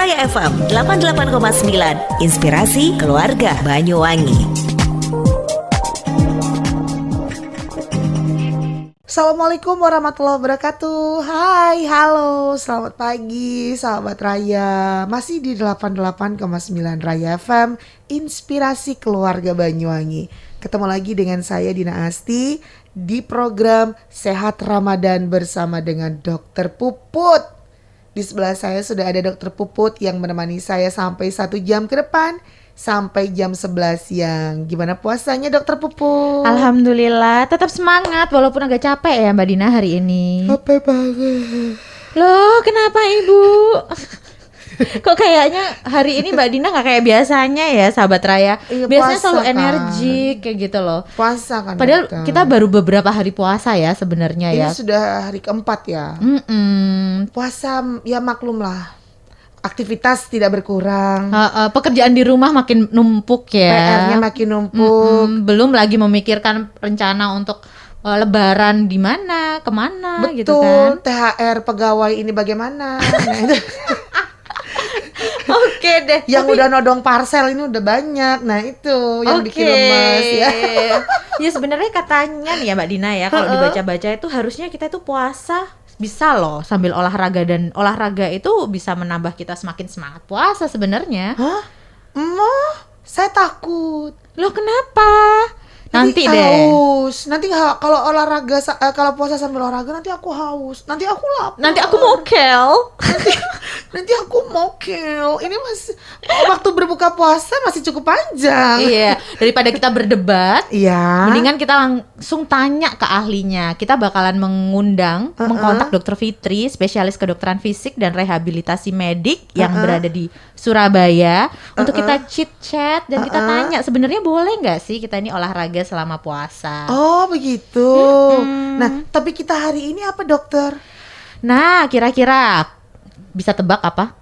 Raya FM 88,9, Inspirasi Keluarga Banyuwangi. Assalamualaikum warahmatullahi wabarakatuh. Hai, halo, selamat pagi sahabat Raya. Masih di 88,9 Raya FM, Inspirasi Keluarga Banyuwangi. Ketemu lagi dengan saya Dina Asti di program Sehat Ramadan bersama dengan Dokter Puput. Di sebelah saya sudah ada Dokter Puput yang menemani saya sampai 1 jam ke depan, sampai jam 11 siang. Gimana puasanya Dokter Puput? Alhamdulillah, tetap semangat walaupun agak capek ya Mbak Dina hari ini. Capek banget. Loh, kenapa Ibu? Kok kayaknya hari ini Mbak Dina gak kayak biasanya ya sahabat Raya? Iya, biasanya selalu kan energik kayak gitu loh. Puasa kan. Padahal dokter, kita baru beberapa hari puasa ya sebenarnya ini ya. sudah hari keempat ya. Puasa ya maklum lah, aktivitas tidak berkurang, Pekerjaan di rumah makin numpuk ya. PR-nya makin numpuk. Belum lagi memikirkan rencana untuk Lebaran di mana, kemana gitu Betul, kan. THR pegawai ini bagaimana? Nah, itu. Oke deh. Yang udah nodong parcel ini udah banyak. Nah itu yang bikin lemes ya. Ya sebenarnya katanya nih ya Mbak Dina ya, kalau dibaca-baca itu harusnya kita itu puasa bisa loh sambil olahraga, dan olahraga itu bisa menambah kita semakin semangat puasa sebenarnya. Hah? Saya takut. Loh kenapa? Nanti deh. haus. Nanti kalau olahraga kalau puasa sambil olahraga nanti aku haus. Nanti aku lapar. Nanti aku mokel. Nanti aku mokel. Ini masih waktu berbuka puasa masih cukup panjang. Iya, daripada kita berdebat, Iya. mendingan kita langsung tanya ke ahlinya. Kita bakalan mengkontak Dokter Fitri, spesialis kedokteran fisik dan rehabilitasi medik yang berada di Surabaya, untuk kita chit-chat dan kita tanya sebenarnya boleh nggak sih kita ini olahraga selama puasa. Oh begitu. Nah tapi kita hari ini apa dokter? Nah, kira-kira bisa tebak apa?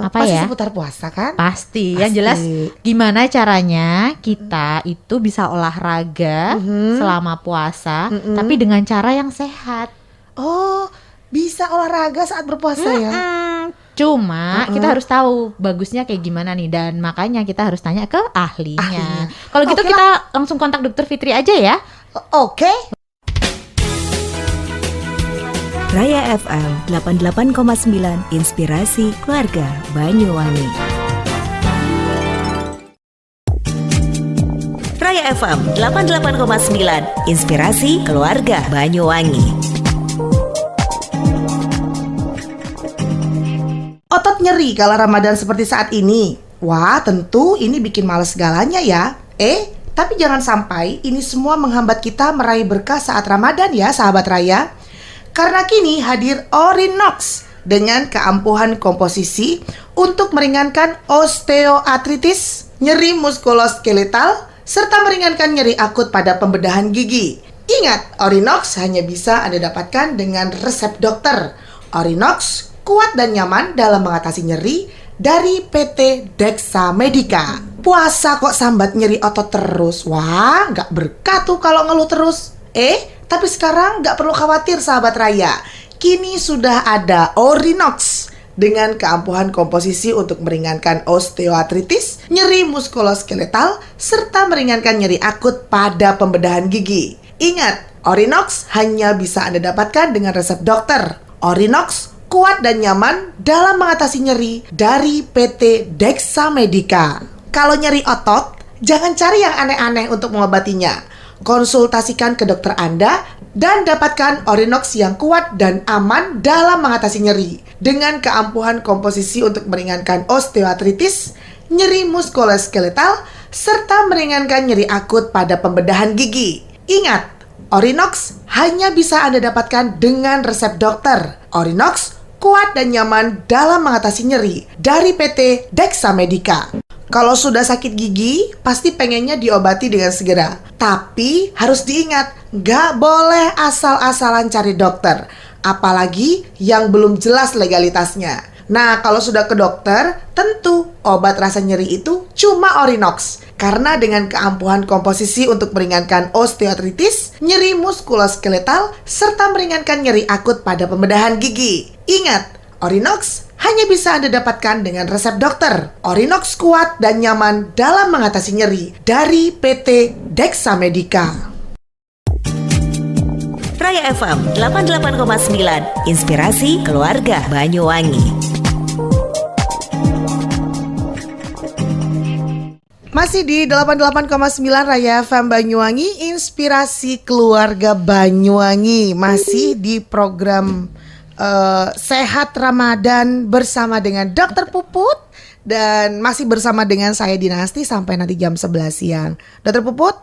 Apa Pasti ya? seputar puasa kan? Pasti. Pasti. Yang jelas gimana caranya kita itu bisa olahraga selama puasa, tapi dengan cara yang sehat. Oh bisa olahraga saat berpuasa ya? Cuma kita harus tahu bagusnya kayak gimana nih, dan makanya kita harus tanya ke ahlinya. Kalau gitu Oke kita langsung kontak Dokter Fitri aja ya. Oke. Raya FM 88,9, Inspirasi Keluarga Banyuwangi. Raya FM 88,9, Inspirasi Keluarga Banyuwangi. Otot nyeri kala Ramadan seperti saat ini. Wah, tentu ini bikin males segalanya ya. Tapi jangan sampai ini semua menghambat kita meraih berkah saat Ramadan ya, sahabat Raya. Karena kini hadir Orinox dengan keampuhan komposisi untuk meringankan osteoartritis, nyeri muskuloskeletal, serta meringankan nyeri akut pada pembedahan gigi. Ingat, Orinox hanya bisa Anda dapatkan dengan resep dokter. Orinox kuat dan nyaman dalam mengatasi nyeri dari PT Dexa Medica. Puasa kok sambat nyeri otot terus? Wah, nggak berkah tuh kalau ngeluh terus. Tapi sekarang nggak perlu khawatir sahabat Raya. Kini sudah ada Orinox dengan keampuhan komposisi untuk meringankan osteoartritis, nyeri muskuloskeletal, serta meringankan nyeri akut pada pembedahan gigi. Ingat, Orinox hanya bisa Anda dapatkan dengan resep dokter. Orinox kuat dan nyaman dalam mengatasi nyeri dari PT Dexa Medica. Kalau nyeri otot, jangan cari yang aneh-aneh untuk mengobatinya. Konsultasikan ke dokter Anda dan dapatkan Orinox yang kuat dan aman dalam mengatasi nyeri dengan keampuhan komposisi untuk meringankan osteoartritis, nyeri muskuloskeletal, serta meringankan nyeri akut pada pembedahan gigi. Ingat, Orinox hanya bisa Anda dapatkan dengan resep dokter. Orinox kuat dan nyaman dalam mengatasi nyeri dari PT Dexa Medica. Kalau sudah sakit gigi, pasti pengennya diobati dengan segera. Tapi harus diingat, nggak boleh asal-asalan cari dokter. Apalagi yang belum jelas legalitasnya. Nah, kalau sudah ke dokter, tentu obat rasa nyeri itu cuma Orinox. Karena dengan keampuhan komposisi untuk meringankan osteoartritis, nyeri muskuloskeletal, serta meringankan nyeri akut pada pembedahan gigi. Ingat, Orinox hanya bisa Anda dapatkan dengan resep dokter. Orinox kuat dan nyaman dalam mengatasi nyeri dari PT Dexa Medica. Raya FM 88,9, inspirasi keluarga Banyuwangi. Masih di 88,9 Raya FM Banyuwangi, inspirasi keluarga Banyuwangi. Masih di program Sehat Ramadan bersama dengan Dokter Puput. Dan masih bersama dengan saya Dinasti sampai nanti jam 11 siang. Dokter Puput,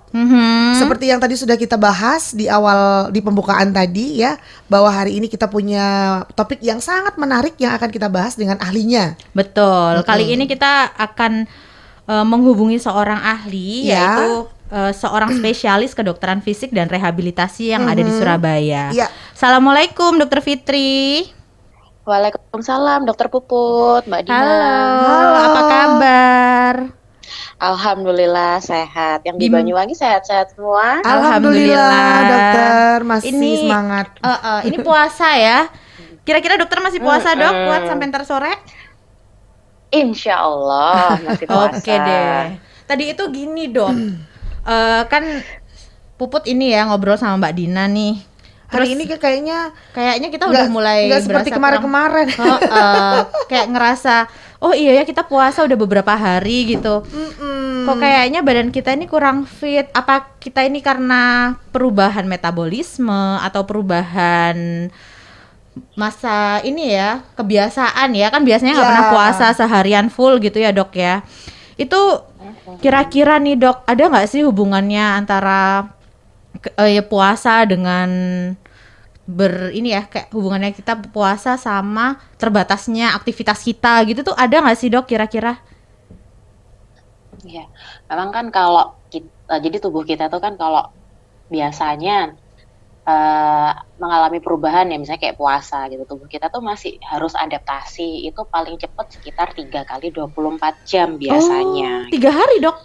seperti yang tadi sudah kita bahas di awal, di pembukaan tadi ya, bahwa hari ini kita punya topik yang sangat menarik yang akan kita bahas dengan ahlinya. Betul. Kali ini kita akan menghubungi seorang ahli, Ya. yaitu seorang spesialis kedokteran fisik dan rehabilitasi yang ada di Surabaya. Ya. Assalamualaikum Dokter Fitri. Waalaikumsalam Dokter Puput, Mbak Dina. Halo, apa kabar? Alhamdulillah sehat. Yang di Gim- Banyuwangi sehat-sehat semua. Alhamdulillah. dokter masih Ini- semangat. Ini puasa ya. Kira-kira dokter masih puasa dok? Kuat sampai ntar sore? Insya Allah masih puasa. Oke deh. Tadi itu gini dok, kan Puput ini ya ngobrol sama Mbak Dina nih. Hari ini kayaknya Kayaknya kita udah mulai nggak seperti berasa kemarin-kemarin. kayak ngerasa, oh iya ya kita puasa udah beberapa hari gitu. Kok kayaknya badan kita ini kurang fit. Apa kita ini karena perubahan metabolisme atau perubahan masa ini ya, kebiasaan ya, kan biasanya nggak Ya. pernah puasa seharian full gitu ya dok ya. Itu kira-kira nih dok, ada nggak sih hubungannya antara ya, puasa dengan ini ya, kayak hubungannya kita puasa sama terbatasnya aktivitas kita gitu tuh, ada nggak sih dok kira-kira? Ya, memang kan kalau kita, jadi tubuh kita tuh kan kalau biasanya mengalami perubahan ya, misalnya kayak puasa gitu, tubuh kita tuh masih harus adaptasi. Itu paling cepat sekitar 3 kali 24 jam biasanya. Oh, 3 hari dok?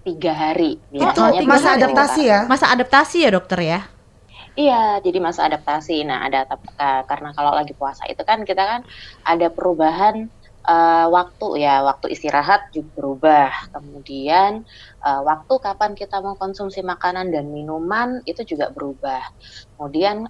3 hari Itu biasanya. masa 3 hari. adaptasi ya? Masa adaptasi ya dokter ya? Iya, jadi masa adaptasi. Nah, karena kalau lagi puasa itu kan kita kan ada perubahan waktu ya, waktu istirahat juga berubah. Kemudian waktu kapan kita mengkonsumsi makanan dan minuman itu juga berubah. Kemudian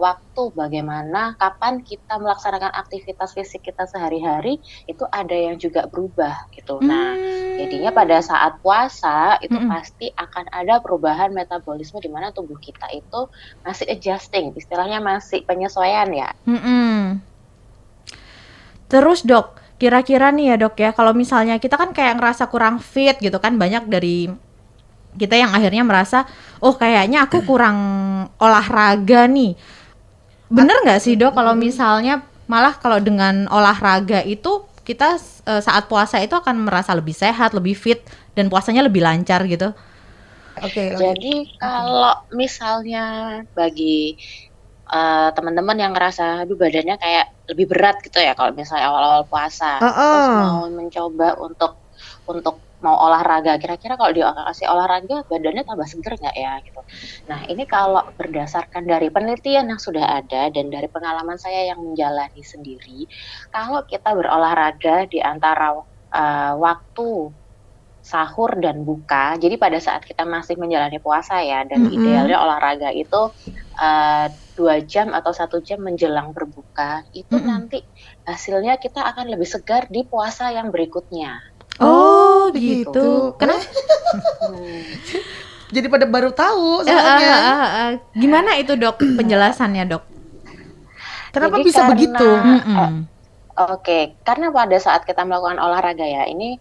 waktu bagaimana kapan kita melaksanakan aktivitas fisik kita sehari-hari itu ada yang juga berubah gitu. Nah, jadinya pada saat puasa itu pasti akan ada perubahan metabolisme di mana tubuh kita itu masih adjusting, istilahnya masih penyesuaian ya. Terus dok, kira-kira nih ya dok ya, kalau misalnya kita kan kayak ngerasa kurang fit gitu kan, banyak dari kita yang akhirnya merasa, oh kayaknya aku kurang olahraga nih. Bener nggak sih dok kalau misalnya malah kalau dengan olahraga itu kita saat puasa itu akan merasa lebih sehat, lebih fit, dan puasanya lebih lancar gitu? Oke, Jadi kalau misalnya bagi teman-teman yang ngerasa aduh badannya kayak lebih berat gitu ya kalau misalnya awal-awal puasa, terus mau mencoba untuk mau olahraga, kira-kira kalau dikasih olahraga badannya tambah seger nggak ya gitu. Nah ini kalau berdasarkan dari penelitian yang sudah ada dan dari pengalaman saya yang menjalani sendiri, kalau kita berolahraga di antara waktu sahur dan buka, jadi pada saat kita masih menjalani puasa ya, dan idealnya olahraga itu 2 jam atau 1 jam menjelang berbuka, itu nanti hasilnya kita akan lebih segar di puasa yang berikutnya. Oh gitu. Kenapa? Jadi pada baru tahu soalnya. Gimana itu dok penjelasannya dok? Kenapa Jadi bisa karena- begitu? Oke, karena pada saat kita melakukan olahraga ya, ini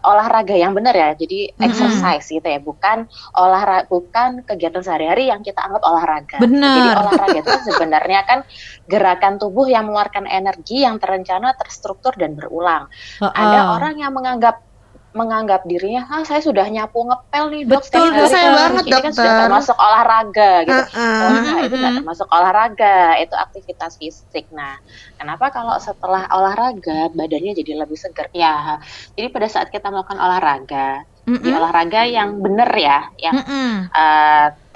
olahraga yang benar ya, jadi exercise gitu ya, bukan kegiatan sehari-hari yang kita anggap olahraga. Benar. Jadi olahraga itu sebenarnya kan gerakan tubuh yang mengeluarkan energi yang terencana, terstruktur dan berulang. Ada orang yang menganggap dirinya, saya sudah nyapu ngepel nih dok, Betul, setiap hari saya kan, banget, ini kan sudah dokter. termasuk olahraga gitu. Nah, itu nggak termasuk olahraga, itu aktivitas fisik. Nah, kenapa kalau setelah olahraga badannya jadi lebih segar? Ya, jadi pada saat kita melakukan olahraga, di olahraga yang benar ya, yang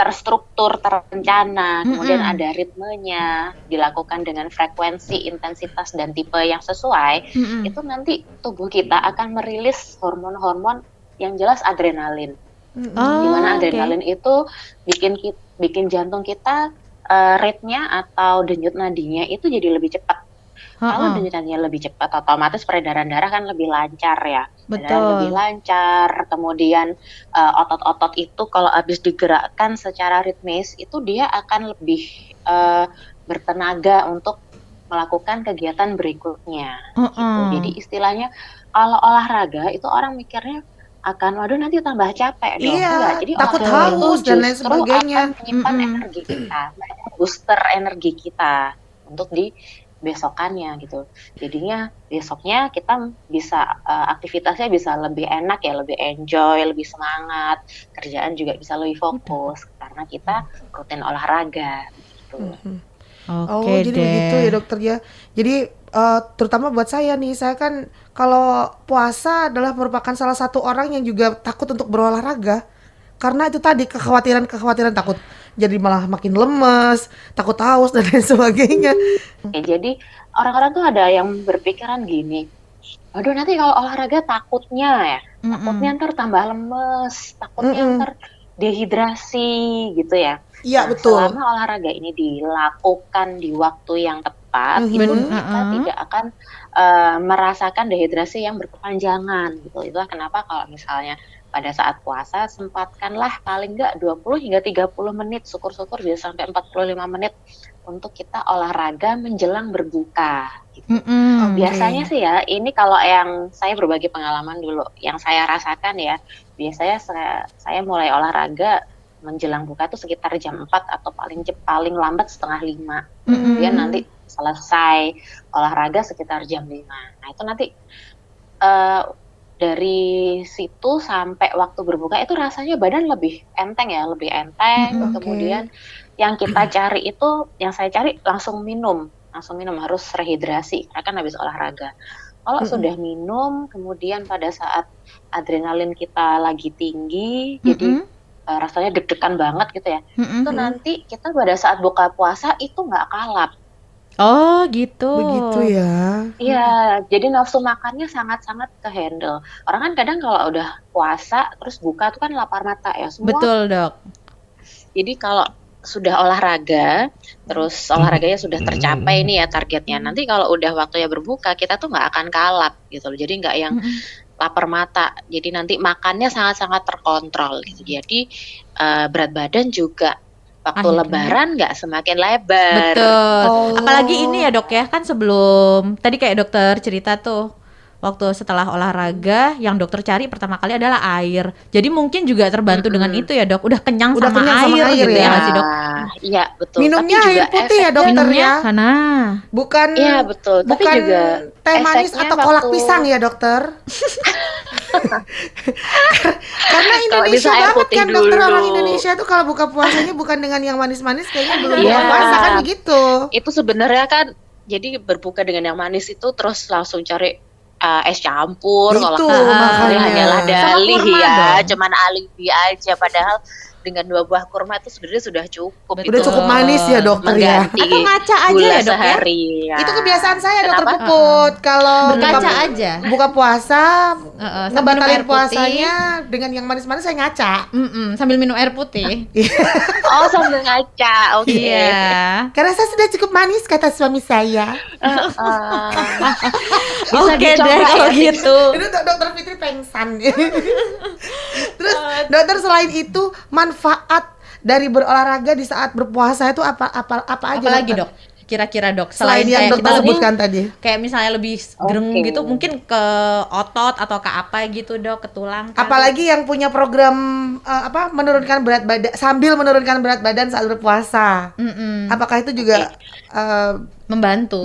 terstruktur, terencana, kemudian ada ritmenya, dilakukan dengan frekuensi, intensitas, dan tipe yang sesuai, itu nanti tubuh kita akan merilis hormon-hormon yang jelas adrenalin. Dimana adrenalin itu bikin jantung kita rate-nya atau denyut nadinya itu jadi lebih cepat. Kalau denyut nadinya lebih cepat, otomatis peredaran darah kan lebih lancar ya. Peredaran lebih lancar, kemudian otot-otot itu kalau habis digerakkan secara ritmis, itu dia akan lebih bertenaga untuk melakukan kegiatan berikutnya. Gitu. Jadi istilahnya kalau olahraga itu orang mikirnya waduh nanti tambah capek dong. Iya, jadi takut olahraga haus itu dan lain justru sebagainya. akan menyimpan energi kita, booster energi kita untuk di besokannya gitu. Jadinya besoknya kita bisa aktivitasnya bisa lebih enak ya, lebih enjoy, lebih semangat, kerjaan juga bisa lebih fokus karena kita rutin olahraga gitu. Jadi begitu ya dokter ya. Jadi terutama buat saya nih, saya kan kalau puasa adalah merupakan salah satu orang yang juga takut untuk berolahraga. Karena itu tadi kekhawatiran takut jadi malah makin lemes, takut haus dan lain sebagainya. Jadi orang-orang tuh ada yang berpikiran gini, aduh nanti kalau olahraga takutnya ntar tambah lemes, takutnya ntar dehidrasi gitu ya. Iya, betul. Selama olahraga ini dilakukan di waktu yang tepat, itu kita tidak akan merasakan dehidrasi yang berkepanjangan gitu. Itulah kenapa kalau misalnya pada saat puasa sempatkanlah paling enggak 20 hingga 30 menit, syukur-syukur bisa sampai 45 menit untuk kita olahraga menjelang berbuka gitu. Biasanya sih ya, ini kalau yang saya berbagi pengalaman dulu, yang saya rasakan ya, biasanya saya mulai olahraga menjelang buka itu sekitar jam 4 atau paling lambat setengah 5. Kemudian nanti selesai olahraga sekitar jam 5. Nah itu nanti dari situ sampai waktu berbuka itu rasanya badan lebih enteng ya, lebih enteng. Kemudian yang kita cari itu, yang saya cari langsung minum harus rehidrasi karena kan habis olahraga. Kalau sudah minum, kemudian pada saat adrenalin kita lagi tinggi, jadi rasanya deg-degan banget gitu ya. Itu nanti kita pada saat buka puasa itu nggak kalap. Oh gitu. Begitu ya. Iya, jadi nafsu makannya sangat-sangat ke-handle. Orang kan kadang kalau udah puasa terus buka tuh kan lapar mata ya semua. Betul dok. Jadi kalau sudah olahraga, terus olahraganya sudah tercapai nih ya targetnya. Nanti kalau udah waktunya berbuka, kita tuh nggak akan kalap gitu loh. Jadi nggak yang lapar mata. Jadi nanti makannya sangat-sangat terkontrol gitu. Jadi berat badan juga waktu lebaran nggak semakin lebar. Betul. Apalagi ini ya dok ya, kan sebelum tadi kayak dokter cerita tuh, waktu setelah olahraga yang dokter cari pertama kali adalah air. Jadi mungkin juga terbantu dengan itu ya dok, udah kenyang sama air gitu ya nggak sih dok? Iya betul. Minumnya tapi air putih ya dokter ya. Karena bukan. Iya betul. Tapi bukan juga teh manis atau kolak pisang ya dokter. Karena Indonesia banget kan dokter, orang Indonesia tuh kalau buka puasanya bukan dengan yang manis-manis, kayaknya belum buka puasa kan begitu. Itu sebenarnya kan jadi berbuka dengan yang manis itu terus langsung cari es campur, itu makanya hanyalah dalih ya, dong. cuman alibi aja, padahal dengan 2 buah kurma itu sebenarnya sudah cukup. Udah cukup manis ya dokter ya. Atau ngaca aja gula ya dok sehari, ya. Itu kebiasaan saya dokter Kenapa? Puput. Kalau berkaca aja. buka puasa, sambil minum air ngebatalin puasanya dengan yang manis-manis saya ngaca. sambil minum air putih. Oh sambil ngaca, oke. Iya. Karena saya sudah cukup manis kata suami saya. Oke deh kalau gitu. Itu dokter Fitri pengsan. Terus dokter, selain itu manfaat dari berolahraga di saat berpuasa itu apa aja? Apalagi dok? Kira-kira dok, Selain yang kayak dokter kita sebutkan tadi. kayak misalnya lebih gereng gitu, mungkin ke otot atau ke apa gitu dok, ke tulang. Apalagi yang punya program menurunkan berat badan sambil menurunkan berat badan saat berpuasa. Apakah itu juga membantu?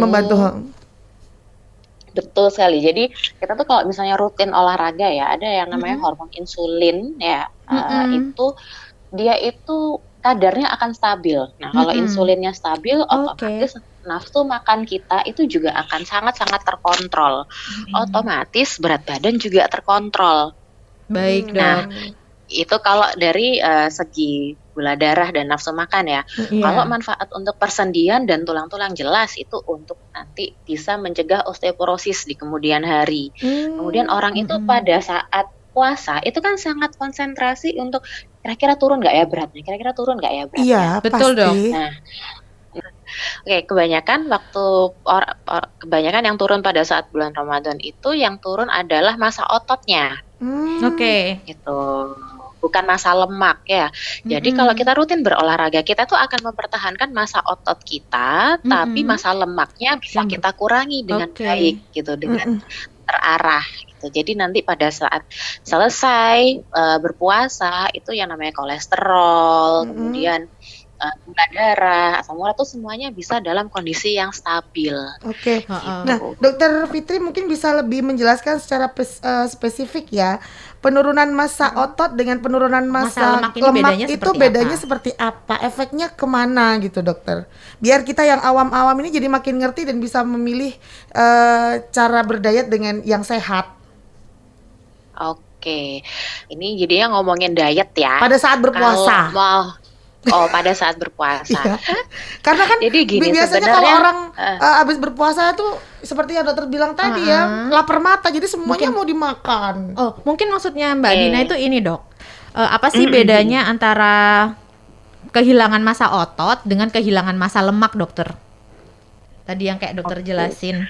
Betul sekali. Jadi kita tuh kalau misalnya rutin olahraga ya, ada yang namanya hormon insulin ya. Itu dia itu kadarnya akan stabil. Nah, kalau insulinnya stabil, otomatis nafsu makan kita itu juga akan sangat-sangat terkontrol. Otomatis berat badan juga terkontrol. Baik dok. Nah, itu kalau dari segi gula darah dan nafsu makan ya. Iya. Kalau manfaat untuk persendian dan tulang-tulang jelas itu untuk nanti bisa mencegah osteoporosis di kemudian hari. Kemudian orang itu pada saat puasa itu kan sangat konsentrasi untuk kira-kira turun nggak ya beratnya, kira-kira turun nggak ya beratnya. Iya, Betul pasti. dong. Nah, oke, kebanyakan yang turun pada saat bulan Ramadan itu yang turun adalah massa ototnya Oke. gitu. Bukan massa lemak ya. Jadi kalau kita rutin berolahraga, kita tuh akan mempertahankan massa otot kita, tapi massa lemaknya bisa kita kurangi dengan Oke. baik gitu, dengan terarah gitu. Jadi nanti pada saat selesai berpuasa itu yang namanya kolesterol, kemudian gula darah, asam urat itu semuanya bisa dalam kondisi yang stabil. Oke. Heeh. Nah, Dokter Fitri mungkin bisa lebih menjelaskan secara spesifik ya, penurunan massa otot dengan penurunan massa Massa lemak ini bedanya itu seperti bedanya apa? seperti apa? Efeknya kemana gitu, dokter? Biar kita yang awam-awam ini jadi makin ngerti dan bisa memilih cara berdayat dengan yang sehat Oke, ini jadinya ngomongin diet ya. pada saat berpuasa. Pada saat berpuasa. Iya. Karena kan Jadi gini, biasanya kalau sebenarnya, orang habis berpuasa tuh seperti yang dokter bilang tadi ya, lapar mata, jadi semuanya mau dimakan. Oh, mungkin maksudnya Mbak Oke. Dina itu ini, Dok. Apa sih bedanya antara kehilangan massa otot dengan kehilangan massa lemak, dokter? Tadi yang kayak dokter jelasin.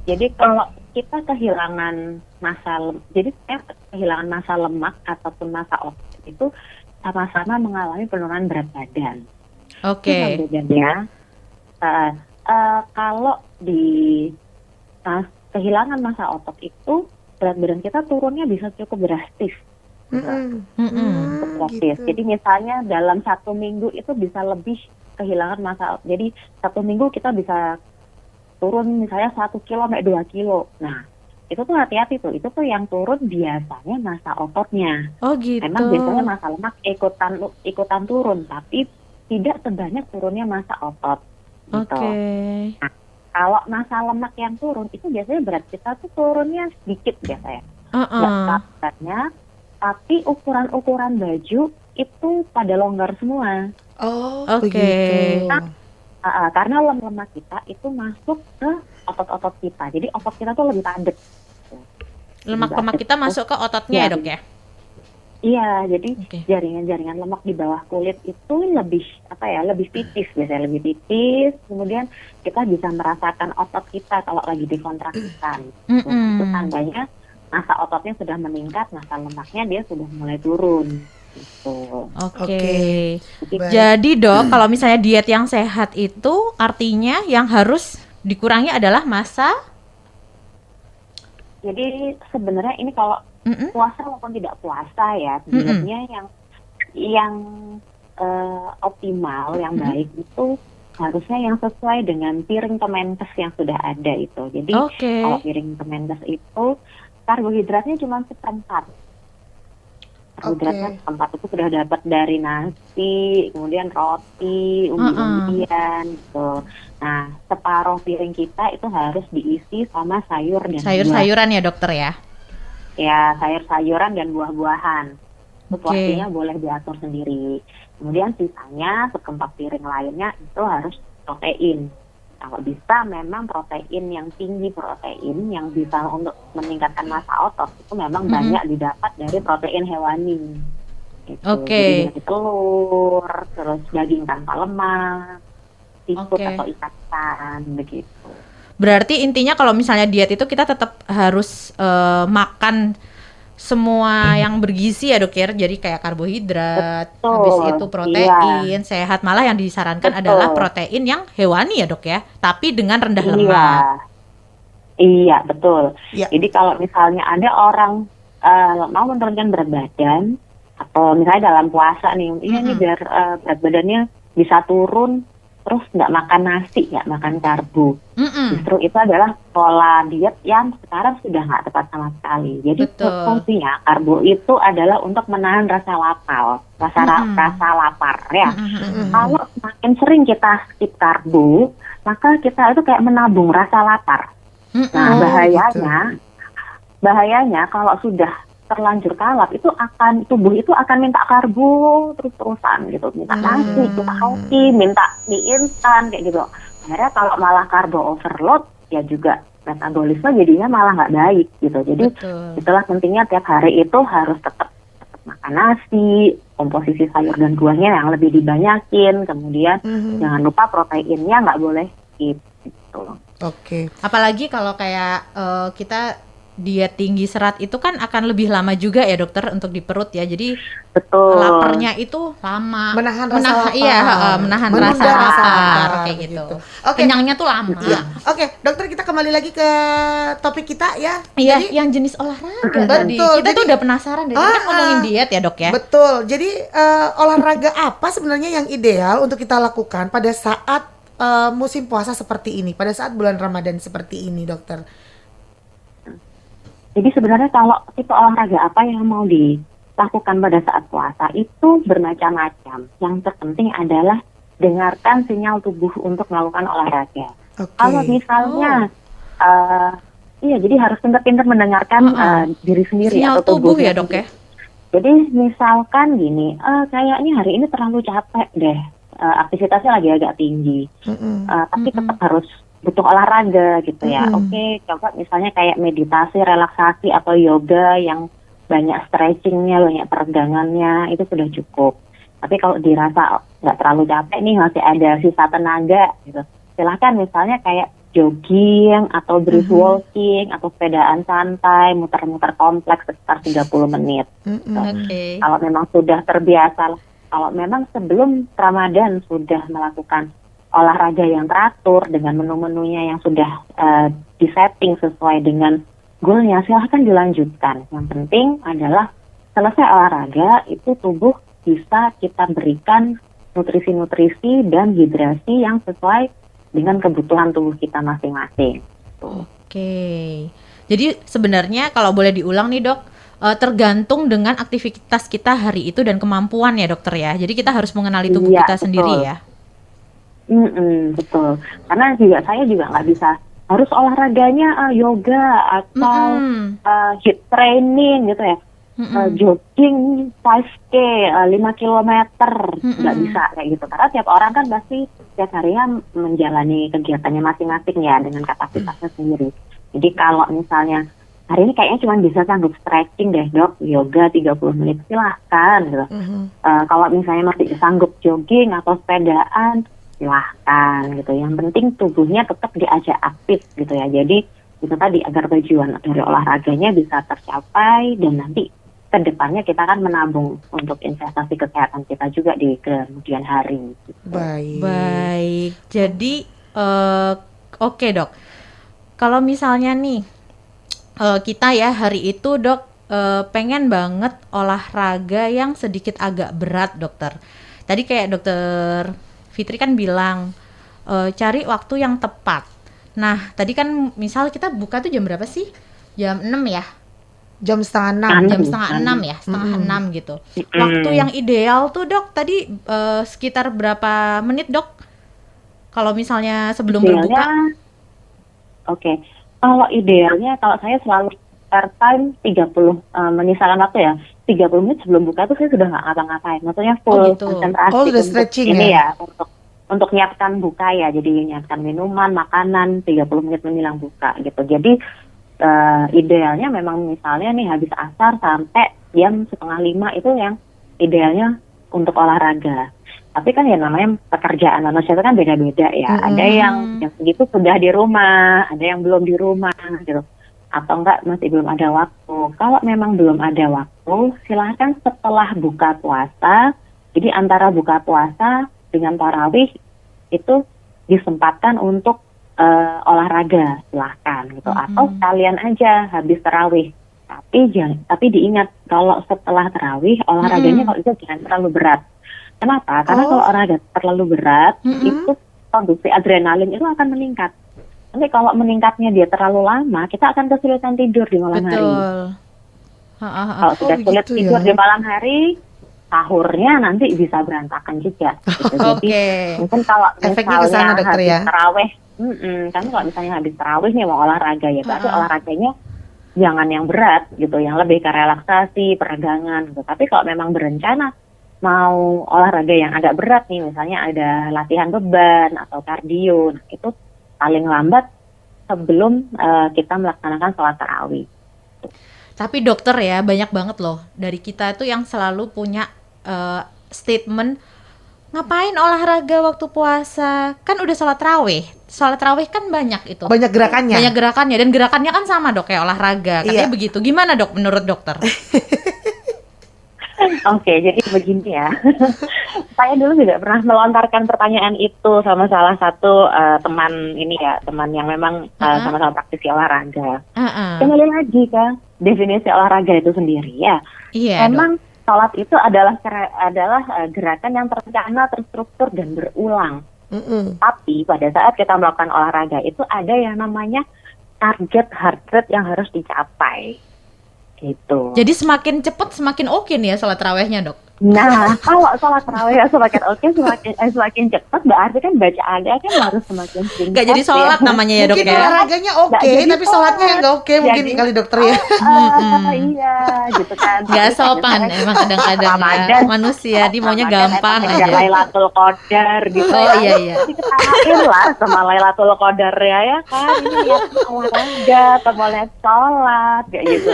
Jadi kalau kita kehilangan kehilangan massa lemak ataupun massa otot itu sama-sama mengalami penurunan berat badan. Oke. Itu yang bedanya. Kalau kehilangan massa otot itu berat badan kita turunnya bisa cukup drastis. Cukup drastis. Gitu. Jadi misalnya dalam 1 minggu itu bisa lebih kehilangan massa otot. Jadi 1 minggu kita bisa turun misalnya 1 kilo sampai 2 kilo. Nah, itu tuh hati-hati tuh. Itu tuh yang turun biasanya massa ototnya. Oh gitu. Memang biasanya massa lemak ikutan turun, tapi tidak sebanyak turunnya massa otot. Gitu. Oke. Nah, kalau massa lemak yang turun itu biasanya berat kita tuh turunnya sedikit biasanya. Nggak beratnya, tapi ukuran-ukuran baju itu pada longgar semua. Oh, Oke. begitu. Karena lemak kita itu masuk ke otot-otot kita. Jadi otot kita tuh lebih padat. Lemak-lemak kita masuk ke ototnya ya, Dok ya? Iya, jadi Oke. jaringan-jaringan lemak di bawah kulit itu lebih tipis, biasanya lebih tipis. Kemudian kita bisa merasakan otot kita kalau lagi dikontraksikan. Itu tandanya massa ototnya sudah meningkat, massa lemaknya dia sudah mulai turun. Gitu. Oke. Baik. Jadi, Dok, kalau misalnya diet yang sehat itu artinya yang harus dikurangi adalah massa. Jadi sebenarnya ini kalau puasa maupun tidak puasa ya, sebenarnya yang optimal, yang baik itu harusnya yang sesuai dengan piring Kemenkes yang sudah ada itu. Jadi Oke. kalau piring Kemenkes itu karbohidratnya cuma seperempat. Karbohidratnya seperempat itu sudah dapat dari nasi, kemudian roti, umbi-umbian gitu. Nah, separuh piring kita itu harus diisi sama sayur dan buah. Sayur-sayuran ya, dokter ya? Ya, sayur-sayuran dan buah-buahan. Itu Oke. porsinya boleh diatur sendiri. Kemudian sisanya seperempat piring lainnya itu harus protein. Kalau bisa memang protein yang tinggi, protein yang bisa untuk meningkatkan massa otot itu memang banyak didapat dari protein hewani. Gitu. Oke. Jadi dari telur, terus daging tanpa lemak, seafood Oke. atau ikan begitu. Berarti intinya kalau misalnya diet itu kita tetap harus makan semua yang bergizi ya, Dok ya. Jadi kayak karbohidrat, Betul, habis itu protein, sehat. Malah yang disarankan Betul. adalah protein yang hewani ya, Dok ya. Tapi dengan rendah lemak. Iya, betul. Iya. Jadi kalau misalnya ada orang mau menurunkan berat badan atau misalnya dalam puasa nih, ini biar berat badannya bisa turun, terus nggak makan nasi, nggak makan karbo. Justru itu adalah pola diet yang sekarang sudah nggak tepat sama sekali. Jadi Betul. fungsinya karbo itu adalah untuk menahan rasa lapar, rasa lapar ya. Kalau semakin sering kita skip karbo, maka kita itu kayak menabung rasa lapar. Nah, bahayanya kalau sudah terlanjur kalap, itu tubuh itu akan minta karbo terus-terusan gitu, minta nasi, minta roti, minta mie instan kayak gitu. Akhirnya kalau malah karbo overload ya juga metabolisme jadinya malah nggak baik gitu. Jadi itulah pentingnya tiap hari itu harus tetap makan nasi, komposisi sayur dan buahnya yang lebih dibanyakin, kemudian jangan lupa proteinnya nggak boleh skip gitu. Oke. Apalagi kalau kayak kita diet tinggi serat itu kan akan lebih lama juga ya dokter untuk di perut ya. Jadi betul. Laparnya itu lama. Menahan rasa lapar. Iya, menahan rasa lapar kayak gitu. Oke. Kenyangnya tuh lama. Iya. Oke, dokter kita kembali lagi ke topik kita ya. Iya, Jadi, yang jenis olahraga tadi. Betul, Kita tuh udah penasaran deh. Kita ngomongin diet ya, Dok ya. Betul. Jadi olahraga apa sebenarnya yang ideal untuk kita lakukan pada saat musim puasa seperti ini, pada saat bulan Ramadan seperti ini, dokter? Jadi sebenarnya kalau tipe olahraga apa yang mau dilakukan pada saat puasa itu bermacam-macam. Yang terpenting adalah dengarkan sinyal tubuh untuk melakukan olahraga. Kalau misalnya, jadi harus pintar-pintar mendengarkan diri sendiri sinyal atau tubuh ya dok ya. Jadi misalkan gini, kayaknya hari ini terlalu capek deh, aktivitasnya lagi agak tinggi, tapi tetap harus butuh olahraga gitu ya. Oke, coba misalnya kayak meditasi, relaksasi atau yoga yang banyak stretchingnya, banyak peregangannya, itu sudah cukup. Tapi kalau dirasa nggak terlalu capek nih, masih ada sisa tenaga gitu, silahkan misalnya kayak jogging atau brisk walking atau sepedaan santai, muter-muter kompleks sekitar 30 menit. Oke. Kalau memang sudah terbiasa, kalau memang sebelum Ramadan sudah melakukan olahraga yang teratur dengan menu-menunya yang sudah disetting sesuai dengan goalnya, silahkan dilanjutkan. Yang penting adalah selesai olahraga itu tubuh bisa kita berikan nutrisi-nutrisi dan hidrasi yang sesuai dengan kebutuhan tubuh kita masing-masing. Oke. Jadi sebenarnya kalau boleh diulang nih dok, tergantung dengan aktivitas kita hari itu dan kemampuan ya dokter ya. Jadi kita harus mengenali tubuh kita sendiri ya. Betul. Karena saya juga nggak bisa harus olahraganya yoga atau HIIT training gitu ya. Jogging 5K 5 km nggak bisa kayak gitu. Karena tiap orang kan pasti tiap harinya menjalani kegiatannya masing-masing ya dengan kapasitasnya sendiri. Jadi kalau misalnya hari ini kayaknya cuma bisa sanggup stretching deh dok, yoga 30 menit silahkan gitu. Kalau misalnya masih sanggup jogging atau sepedaan silahkan gitu. Yang penting tubuhnya tetap diajak aktif gitu ya. Jadi itu tadi agar tujuan dari olahraganya bisa tercapai dan nanti ke depannya kita akan menabung untuk investasi kesehatan kita juga di kemudian hari. Gitu. Baik. Jadi oke dok. Kalau misalnya nih kita ya hari itu dok pengen banget olahraga yang sedikit agak berat dokter. Tadi kayak dokter Fitri kan bilang cari waktu yang tepat. Nah, tadi kan misal kita buka tuh jam berapa sih? Jam 6 ya? Jam setengah 6. Jam setengah 6 ya? Setengah 6 gitu. Waktu yang ideal tuh dok, tadi sekitar berapa menit dok? Kalau misalnya sebelum berbuka? Oke. Kalau idealnya, kalau saya selalu start time 30 menyisakan waktu ya. 30 menit sebelum buka tuh saya sudah nggak ngapa-ngapain. Maksudnya full konsentrasi udah stretching ini ya? Untuk nyiapkan buka ya. Jadi nyiapkan minuman, makanan 30 menit menjelang buka gitu. Jadi idealnya memang misalnya nih habis asar sampai jam 4:30 itu yang idealnya untuk olahraga. Tapi kan ya namanya pekerjaan manusia itu kan beda-beda ya. Ada yang segitu sudah di rumah, ada yang belum di rumah gitu. Atau enggak masih belum ada waktu. Kalau memang belum ada waktu, silahkan setelah buka puasa. Jadi antara buka puasa dengan tarawih itu disempatkan untuk olahraga, silahkan gitu. Atau sekalian aja habis tarawih. Tapi diingat kalau setelah tarawih olahraganya kalau itu jangan terlalu berat. Kenapa? Karena kalau olahraga terlalu berat itu produksi adrenalin itu akan meningkat. Nanti kalau meningkatnya dia terlalu lama, kita akan kesulitan tidur di malam hari. Kalau sudah sulit tidur di malam hari, sahurnya nanti bisa berantakan juga. Gitu. Jadi mungkin kalau misalnya habis tarawih, kan kalau misalnya habis tarawih nih mau olahraga ya, berarti olahraganya jangan yang berat gitu, yang lebih ke relaksasi, peregangan gitu. Tapi kalau memang berencana mau olahraga yang agak berat nih, misalnya ada latihan beban atau kardio, nah itu paling lambat sebelum kita melaksanakan sholat tarawih. Tapi dokter ya, banyak banget loh dari kita tuh yang selalu punya statement, ngapain olahraga waktu puasa? Kan udah sholat tarawih. Sholat tarawih kan banyak itu. Banyak gerakannya. Banyak gerakannya, dan gerakannya kan sama dok kayak olahraga. Katanya begitu. Gimana dok menurut dokter? Oke, jadi begini ya. Saya dulu juga pernah melontarkan pertanyaan itu sama salah satu teman ini ya, teman yang memang sama-sama praktisi olahraga. Kembali lagi kan, definisi olahraga itu sendiri ya. Iya. Memang sholat itu adalah gerakan yang terencana, terstruktur dan berulang. Tapi pada saat kita melakukan olahraga itu ada yang namanya target heart rate yang harus dicapai. Gitu. Jadi semakin cepat semakin oke nih ya sholat tarawihnya dok? Nah, kalau sholat tarawih semakin oke, semakin cepat, berarti kan bacaannya kan harus semakin singkat. Gak jadi sholat namanya ya dok mungkin ya? Mungkin olahraganya oke, tapi sholatnya yang gak oke mungkin kali dokter ya. Iya, gitu kan. Gak sopan emang kadang-kadang ya. Manusia, dia maunya gampang aja. Lailatul Qadar gitu. Oh iya. Diketawain lah sama Lailatul Qadar ya kan. Ini lihat olahraga, atau mau lihat sholat, kayak gitu.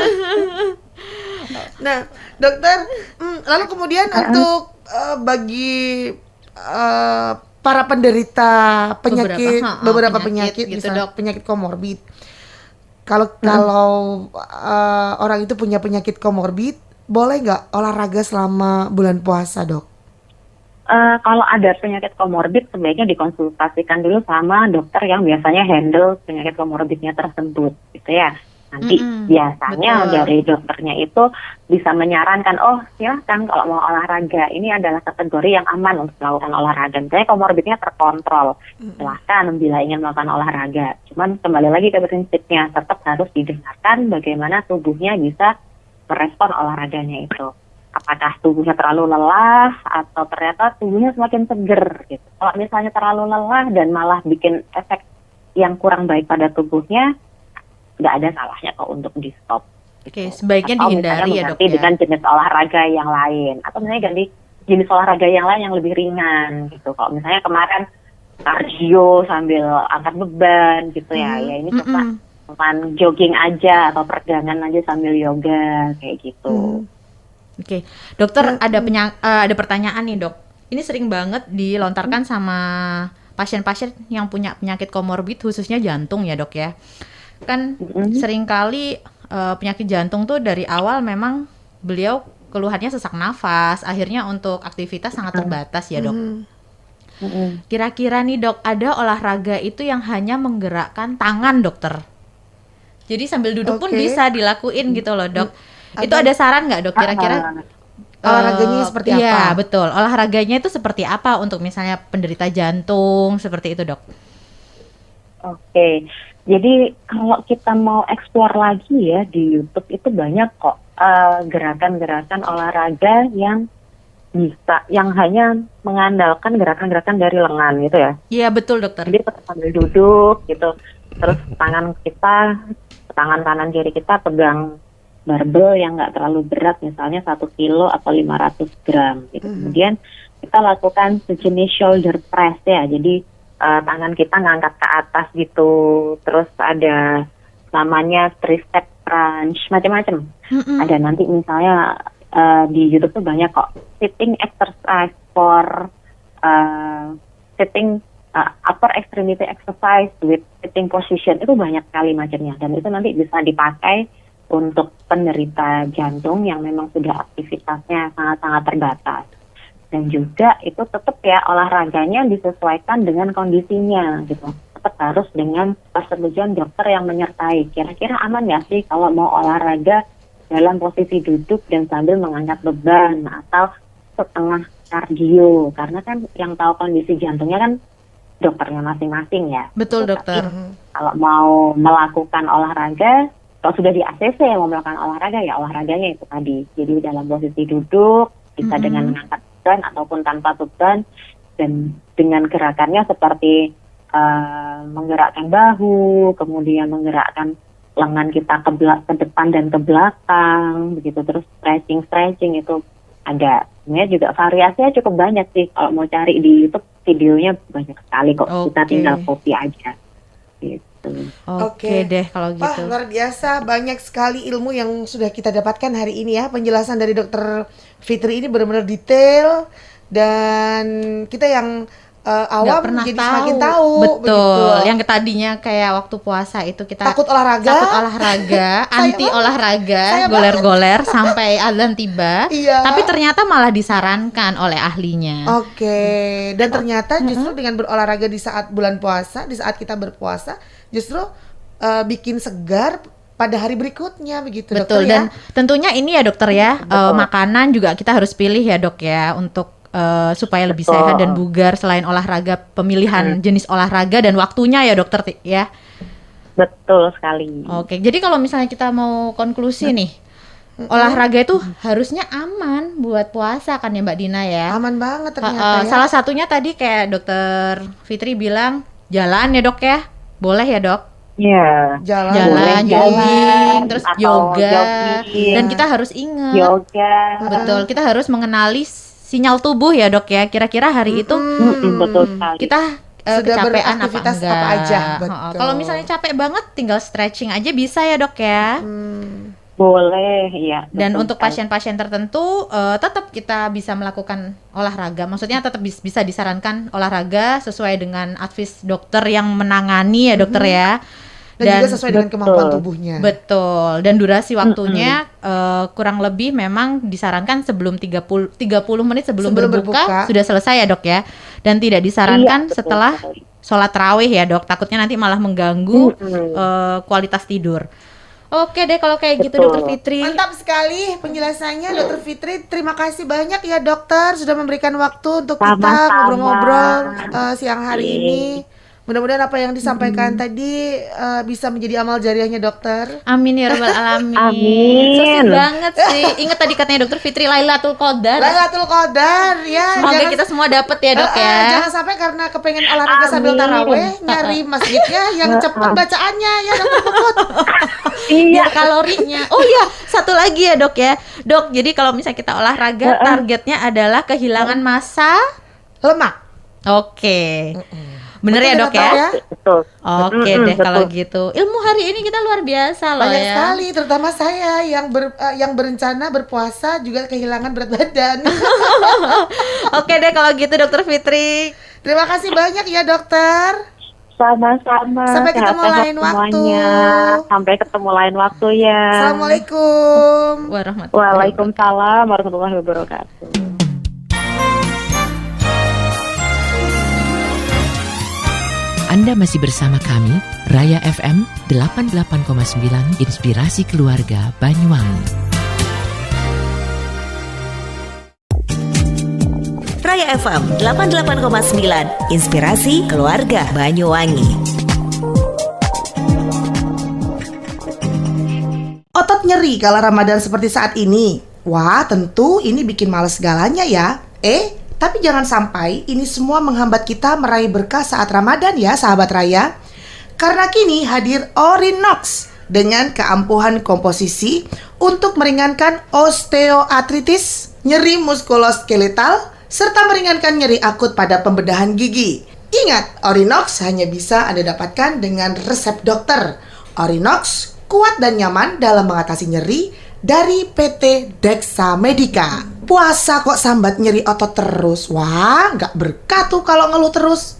Nah, dokter, lalu kemudian untuk bagi para penderita beberapa penyakit gitu, misalnya dok. penyakit komorbid. Kalau orang itu punya penyakit komorbid, boleh nggak olahraga selama bulan puasa, dok? Kalau ada penyakit komorbid, sebaiknya dikonsultasikan dulu sama dokter yang biasanya handle penyakit komorbidnya tersebut, gitu ya. Nanti biasanya dari dokternya itu bisa menyarankan, oh silahkan kalau mau olahraga, ini adalah kategori yang aman untuk melakukan olahraga. Misalnya komorbidnya terkontrol, silahkan bila ingin melakukan olahraga. Cuman kembali lagi ke prinsipnya, tetap harus didengarkan bagaimana tubuhnya bisa merespon olahraganya itu. Apakah tubuhnya terlalu lelah atau ternyata tubuhnya semakin seger gitu. Kalau misalnya terlalu lelah dan malah bikin efek yang kurang baik pada tubuhnya, nggak ada salahnya kok untuk di stop. Oke, sebaiknya dihindari ya dok ya. Dengan jenis olahraga yang lain, atau misalnya ganti jenis olahraga yang lain yang lebih ringan gitu. Kalau misalnya kemarin kardio sambil angkat beban gitu ya ini cuma jogging aja atau peregangan aja sambil yoga kayak gitu. Oke, dokter ada pertanyaan nih dok. Ini sering banget dilontarkan sama pasien-pasien yang punya penyakit komorbid khususnya jantung ya dok ya. Kan seringkali penyakit jantung tuh dari awal memang beliau keluhannya sesak nafas, akhirnya untuk aktivitas sangat terbatas ya dok. Kira-kira nih dok, ada olahraga itu yang hanya menggerakkan tangan dokter. Jadi sambil duduk pun bisa dilakuin gitu loh dok. Itu ada saran nggak dok kira-kira? Olahraganya seperti apa? Iya betul, olahraganya itu seperti apa untuk misalnya penderita jantung seperti itu dok? Oke. Jadi kalau kita mau eksplor lagi ya di YouTube itu banyak kok gerakan-gerakan olahraga yang bisa, yang hanya mengandalkan gerakan-gerakan dari lengan gitu ya. Iya betul dokter. Jadi sambil duduk gitu, terus tangan kanan kiri kita pegang barbel yang nggak terlalu berat, misalnya 1 kilo atau 500 gram gitu. Kemudian kita lakukan sejenis shoulder press ya, jadi tangan kita ngangkat ke atas gitu, terus ada namanya tricep crunch, macam-macam. Ada nanti misalnya di YouTube tuh banyak kok sitting exercise for sitting upper extremity exercise with sitting position, itu banyak sekali macamnya, dan itu nanti bisa dipakai untuk penderita jantung yang memang sudah aktivitasnya sangat-sangat terbatas. Dan juga itu tetap ya olahraganya disesuaikan dengan kondisinya gitu. Tetap harus dengan persetujuan dokter yang menyertai. Kira-kira aman nggak sih kalau mau olahraga dalam posisi duduk dan sambil mengangkat beban atau setengah kardio? Karena kan yang tahu kondisi jantungnya kan dokternya masing-masing ya. Betul dokter. Kalau mau melakukan olahraga, kalau sudah di ACC mau melakukan olahraga ya olahraganya itu tadi. Jadi dalam posisi duduk bisa dengan mengangkat beban ataupun tanpa beban, dan dengan gerakannya seperti menggerakkan bahu, kemudian menggerakkan lengan kita ke depan dan ke belakang, begitu. Terus stretching itu ada. Sebenarnya juga variasinya cukup banyak sih. Kalau mau cari di YouTube videonya banyak sekali kok. Kita tinggal copy aja. Gitu. Oke deh kalau gitu. Wah, luar biasa, banyak sekali ilmu yang sudah kita dapatkan hari ini ya. Penjelasan dari Dokter Fitri ini benar-benar detail dan kita yang awam pernah jadi semakin tahu. Betul. Begitu. Yang tadinya kayak waktu puasa itu kita Takut olahraga, anti olahraga, goler-goler sampai azan tiba. Iya. Tapi ternyata malah disarankan oleh ahlinya. Oke. Dan ternyata justru dengan berolahraga di saat bulan puasa, di saat kita berpuasa, justru bikin segar pada hari berikutnya begitu. Betul. Dokter, Dan ya? tentunya ini ya dokter ya, makanan juga kita harus pilih ya dok ya untuk supaya lebih sehat dan bugar. Selain olahraga, pemilihan jenis olahraga dan waktunya ya dokter ya. Betul sekali. Oke, jadi kalau misalnya kita mau konklusi nih, olahraga itu harusnya aman buat puasa kan ya Mbak Dina ya. Aman banget ternyata ya. Salah satunya tadi kayak dokter Fitri bilang jalan ya dok ya, boleh ya dok? Iya. Jalan, jogging, terus atau yoga, jogging, dan kita harus ingat. yoga. Betul, kita harus mengenali sinyal tubuh ya dok ya. Kira-kira hari itu Betul sekali. kita Sudah kecapean apa beraktivitas enggak? apa aja, betul. Kalau misalnya capek banget, tinggal stretching aja bisa ya dok ya. Boleh, iya. Dan betul untuk sekali. pasien-pasien tertentu tetap kita bisa melakukan olahraga. Maksudnya tetap bisa disarankan olahraga sesuai dengan advice dokter yang menangani ya dokter ya. Dan juga sesuai dengan kemampuan tubuhnya. Betul. Dan durasi waktunya kurang lebih memang disarankan sebelum 30 menit sebelum berbuka sudah selesai ya dok ya. Dan tidak disarankan Iya, betul setelah sekali. sholat tarawih ya dok. Takutnya nanti malah mengganggu kualitas tidur. Oke deh kalau kayak gitu Betul. dokter Fitri. Mantap sekali penjelasannya Dokter Fitri. Terima kasih banyak ya dokter sudah memberikan waktu untuk kita Sama-sama. ngobrol-ngobrol siang hari ini. Mudah-mudahan apa yang disampaikan tadi bisa menjadi amal jariahnya dokter. Amin ya rabbal alamin. Amin. Sukses banget sih. Ingat tadi katanya dokter Fitri Lailatul Qadar. Lailatul Qadar ya. Semoga kita semua dapat ya dok ya. Jangan sampai karena kepengen olahraga sambil taraweh nyari masjidnya yang cepat bacaannya ya dokter Puput. Biar kalorinya. Oh iya, satu lagi ya dok ya. Dok, jadi kalau misalnya kita olahraga, targetnya adalah kehilangan massa. Lemak. Oke. Bener ya Betul, dok dokter, ya? Betul. Oke deh kalau gitu. Ilmu hari ini kita luar biasa loh Banyak ya. sekali, terutama saya yang berencana berpuasa juga kehilangan berat badan. Oke deh kalau gitu dokter Fitri. Terima kasih banyak ya dokter. Sama-sama. Sampai ketemu Sehat-sehat lain waktu. semuanya. Sampai ketemu lain waktu ya. Assalamualaikum. Waalaikumsalam warahmatullahi wabarakatuh. Anda masih bersama kami, Raya FM 88,9 Inspirasi Keluarga Banyuwangi. Raya FM 88,9 Inspirasi Keluarga Banyuwangi. Otot nyeri kala Ramadan seperti saat ini. Wah, tentu ini bikin males segalanya ya. Tapi jangan sampai ini semua menghambat kita meraih berkah saat Ramadan ya sahabat Raya. Karena kini hadir Orinox dengan keampuhan komposisi untuk meringankan osteoartritis, nyeri muskuloskeletal, serta meringankan nyeri akut pada pembedahan gigi. Ingat, Orinox hanya bisa Anda dapatkan dengan resep dokter. Orinox kuat dan nyaman dalam mengatasi nyeri dari PT Dexa Medica. Puasa kok sambat nyeri otot terus. Wah, nggak berkah tuh kalau ngeluh terus.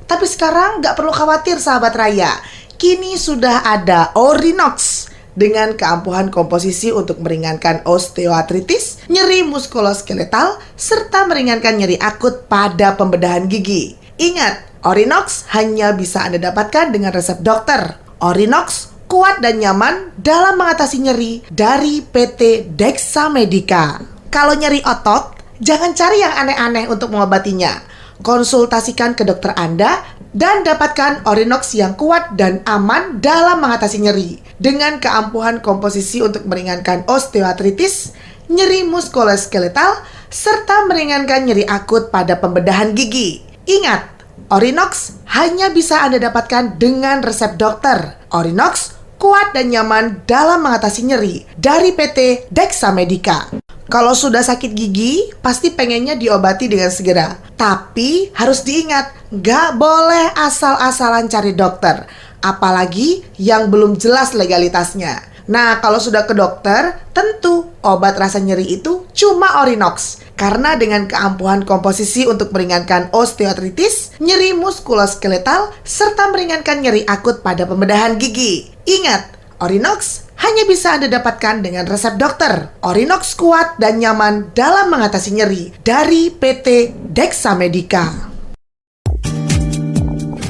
Tapi sekarang nggak perlu khawatir sahabat Raya. Kini sudah ada Orinox dengan keampuhan komposisi untuk meringankan osteoartritis, nyeri muskuloskeletal, serta meringankan nyeri akut pada pembedahan gigi. Ingat, Orinox hanya bisa Anda dapatkan dengan resep dokter. Orinox kuat dan nyaman dalam mengatasi nyeri dari PT Dexa Medica. Kalau nyeri otot, jangan cari yang aneh-aneh untuk mengobatinya. Konsultasikan ke dokter Anda dan dapatkan Orinox yang kuat dan aman dalam mengatasi nyeri. Dengan keampuhan komposisi untuk meringankan osteoartritis, nyeri muskuloskeletal, serta meringankan nyeri akut pada pembedahan gigi. Ingat, Orinox hanya bisa Anda dapatkan dengan resep dokter. Orinox kuat dan nyaman dalam mengatasi nyeri dari PT Dexa Medica. Kalau sudah sakit gigi, pasti pengennya diobati dengan segera. Tapi harus diingat, nggak boleh asal-asalan cari dokter. Apalagi yang belum jelas legalitasnya. Nah, kalau sudah ke dokter, tentu obat rasa nyeri itu cuma Orinox. Karena dengan keampuhan komposisi untuk meringankan osteoartritis, nyeri muskuloskeletal, serta meringankan nyeri akut pada pembedahan gigi. Ingat, Orinox hanya bisa Anda dapatkan dengan resep dokter. Orinox kuat dan nyaman dalam mengatasi nyeri dari PT Dexa Medica.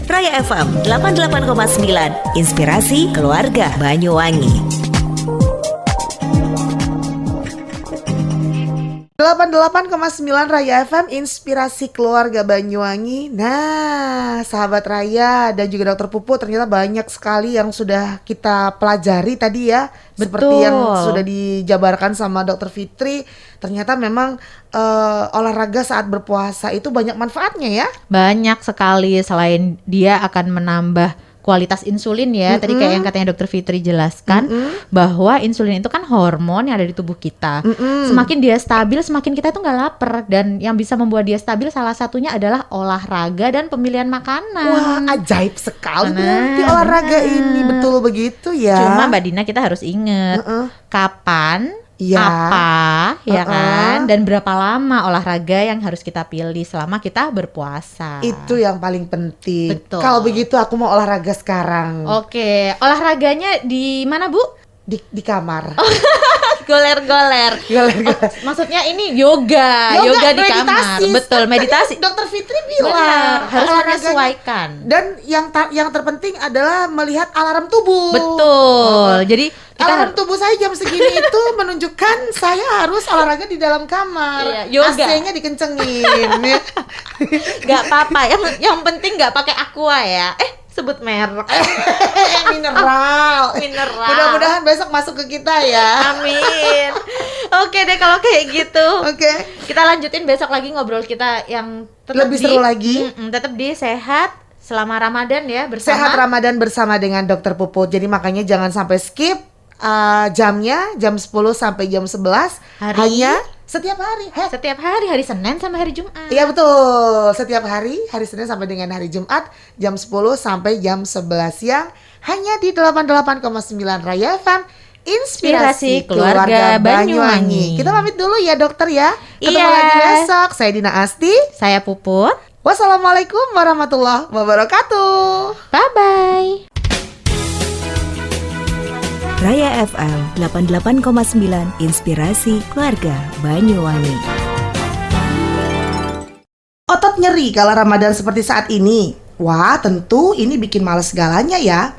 Raya FM 88,9, inspirasi keluarga Banyuwangi. 88,9 Raya FM, inspirasi keluarga Banyuwangi. Nah, sahabat Raya dan juga Dokter Pupu, ternyata banyak sekali yang sudah kita pelajari tadi ya. Betul. Seperti yang sudah dijabarkan sama Dokter Fitri. Ternyata memang olahraga saat berpuasa itu banyak manfaatnya ya. Banyak sekali, selain dia akan menambah kualitas insulin ya. Tadi kayak yang katanya Dokter Fitri jelaskan bahwa insulin itu kan hormon yang ada di tubuh kita. Semakin dia stabil, semakin kita tuh nggak lapar. Dan yang bisa membuat dia stabil salah satunya adalah olahraga dan pemilihan makanan. Wah, ajaib sekali berarti olahraga ini, betul begitu ya. Cuma Mbak Dina, kita harus ingat kapan, Iya. apa, ya kan, dan berapa lama olahraga yang harus kita pilih selama kita berpuasa. Itu yang paling penting. Betul. Kalau begitu aku mau olahraga sekarang. Oke, olahraganya di mana, Bu? Di kamar. Goler-goler. Goler-goler. Maksudnya ini yoga di kamar. Betul, meditasi. Dokter Fitri Benar, bilang harus olahraganya. menyesuaikan. Dan yang terpenting adalah melihat alarm tubuh. Betul. Jadi kita Alarm tubuh saya jam segini itu menunjukkan saya harus olahraga di dalam kamar. Iya, yoga. AC-nya dikencengin. Ya. nggak apa-apa. Yang penting nggak pakai aqua ya. Sebut merek. Mineral. Mineral. Mudah-mudahan besok masuk ke kita ya. Amin. Oke deh kalau kayak gitu. Oke. Kita lanjutin besok lagi ngobrol kita yang tetap Lebih seru lagi. Tetap di sehat selama Ramadan ya bersama. Sehat Ramadan bersama dengan Dokter Puput. Jadi makanya jangan sampai skip jamnya, jam 10 sampai jam 11. Hanya setiap hari. Setiap hari Senin sampai hari Jumat. Iya betul. Setiap hari Senin sampai dengan hari Jumat, jam 10 sampai jam 11 siang. Hanya di 88,9 Raya FM, inspirasi keluarga Banyuwangi. Kita pamit dulu ya dokter ya. Ketemu Iya. lagi besok. Saya Dina Asti. Saya Puput. Wassalamualaikum warahmatullahi wabarakatuh. Bye-bye. Raya FM 88,9, inspirasi keluarga Banyuwangi. Otot nyeri kala Ramadan seperti saat ini. Wah, tentu ini bikin males segalanya ya.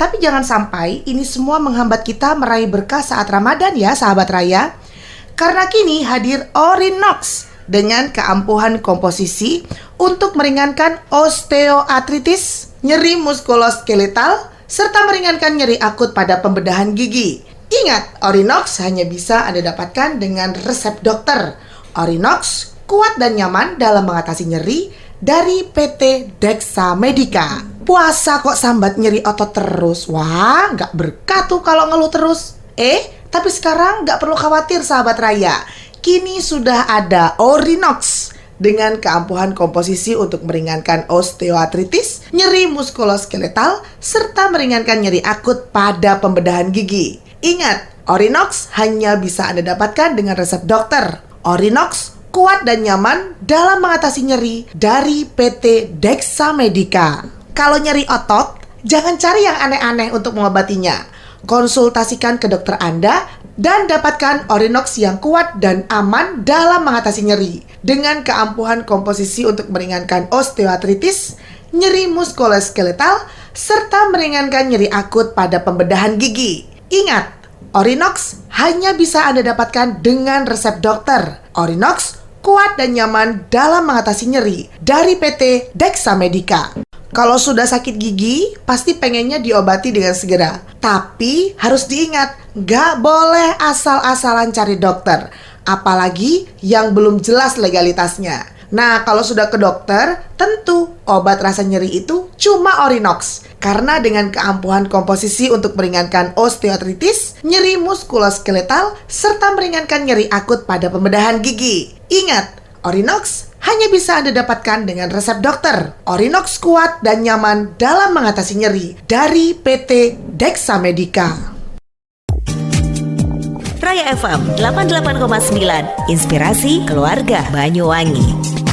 Tapi jangan sampai ini semua menghambat kita meraih berkah saat Ramadan ya, sahabat Raya. Karena kini hadir Orinox dengan keampuhan komposisi untuk meringankan osteoartritis, nyeri muskuloskeletal, serta meringankan nyeri akut pada pembedahan gigi. Ingat, Orinox hanya bisa Anda dapatkan dengan resep dokter. Orinox kuat dan nyaman dalam mengatasi nyeri dari PT Dexa Medica. Puasa kok sambat nyeri otot terus? Wah, nggak berkah tuh kalau ngeluh terus. Tapi sekarang nggak perlu khawatir sahabat Raya. Kini sudah ada Orinox dengan keampuhan komposisi untuk meringankan osteoartritis, nyeri muskuloskeletal, serta meringankan nyeri akut pada pembedahan gigi. Ingat, Orinox hanya bisa Anda dapatkan dengan resep dokter. Orinox kuat dan nyaman dalam mengatasi nyeri dari PT Dexa Medica. Kalau nyeri otot, jangan cari yang aneh-aneh untuk mengobatinya. Konsultasikan ke dokter Anda dan dapatkan Orinox yang kuat dan aman dalam mengatasi nyeri dengan keampuhan komposisi untuk meringankan osteoartritis, nyeri muskuloskeletal, serta meringankan nyeri akut pada pembedahan gigi. Ingat, Orinox hanya bisa Anda dapatkan dengan resep dokter. Orinox kuat dan nyaman dalam mengatasi nyeri dari PT Dexa Medica. Kalau sudah sakit gigi, pasti pengennya diobati dengan segera. Tapi harus diingat, nggak boleh asal-asalan cari dokter. Apalagi yang belum jelas legalitasnya. Nah, kalau sudah ke dokter, tentu obat rasa nyeri itu cuma Orinox. Karena dengan keampuhan komposisi untuk meringankan osteoartritis, nyeri muskuloskeletal, serta meringankan nyeri akut pada pembedahan gigi. Ingat, Orinox hanya bisa Anda dapatkan dengan resep dokter. Orinox kuat dan nyaman dalam mengatasi nyeri dari PT Dexa Medica. Raya FM 88,9, inspirasi keluarga Banyuwangi.